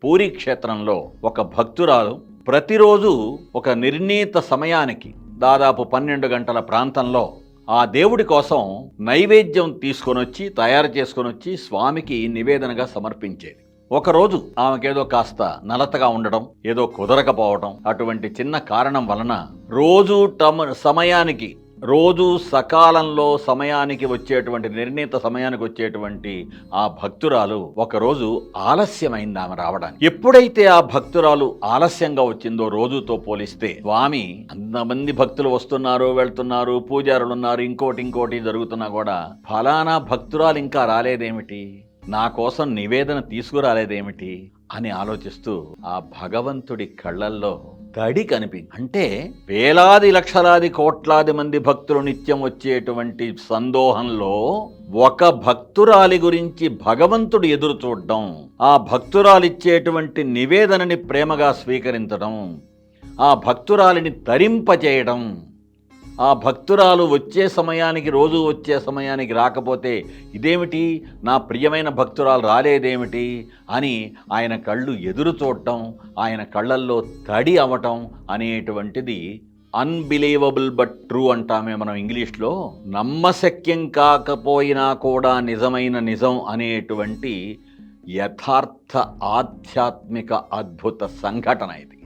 పూరీ క్షేత్రంలో ఒక భక్తురాలు ప్రతిరోజు ఒక నిర్ణీత సమయానికి దాదాపు 12 గంటల ప్రాంతంలో ఆ దేవుడి కోసం నైవేద్యం తయారు చేసుకొని వచ్చి స్వామికి నివేదనగా సమర్పించేది. ఒకరోజు ఆమెకేదో కాస్త నలతగా ఉండడం, ఏదో కుదరకపోవడం, అటువంటి చిన్న కారణం వలన రోజు సకాలంలో సమయానికి వచ్చేటువంటి నిర్ణీత సమయానికి వచ్చేటువంటి ఆ భక్తురాలు ఒకరోజు ఆలస్యమైంది ఆమె రావడానికి. ఎప్పుడైతే ఆ భక్తురాలు ఆలస్యంగా వచ్చిందో రోజుతో పోలిస్తే, స్వామి అంతమంది భక్తులు వస్తున్నారు, వెళ్తున్నారు, పూజారులు ఉన్నారు, ఇంకోటి జరుగుతున్నా కూడా ఫలానా భక్తురాలు ఇంకా రాలేదేమిటి, నా కోసం నివేదన తీసుకురాలేదేమిటి అని ఆలోచిస్తూ ఆ భగవంతుడి కళ్ళల్లో తడి కనిపించింది. అంటే వేలాది లక్షలాది కోట్లాది మంది భక్తులు నిత్యం వచ్చేటువంటి సందోహంలో ఒక భక్తురాలి గురించి భగవంతుడు ఎదురు చూడడం, ఆ భక్తురాలిచ్చేటువంటి నివేదనని ప్రేమగా స్వీకరించడం, ఆ భక్తురాలిని తరింపచేయడం, ఆ భక్తురాలు రోజు వచ్చే సమయానికి రాకపోతే ఇదేమిటి, నా ప్రియమైన భక్తురాలు రాలేదేమిటి అని ఆయన కళ్ళు ఎదురు చూడటం, ఆయన కళ్ళల్లో తడి అవ్వటం అనేటువంటిది అన్బిలీవబుల్ బట్ ట్రూ అంటామే మనం ఇంగ్లీష్లో. నమ్మశక్యం కాకపోయినా కూడా నిజమైన నిజం అనేటువంటి యథార్థ ఆధ్యాత్మిక అద్భుత సంఘటన ఇది.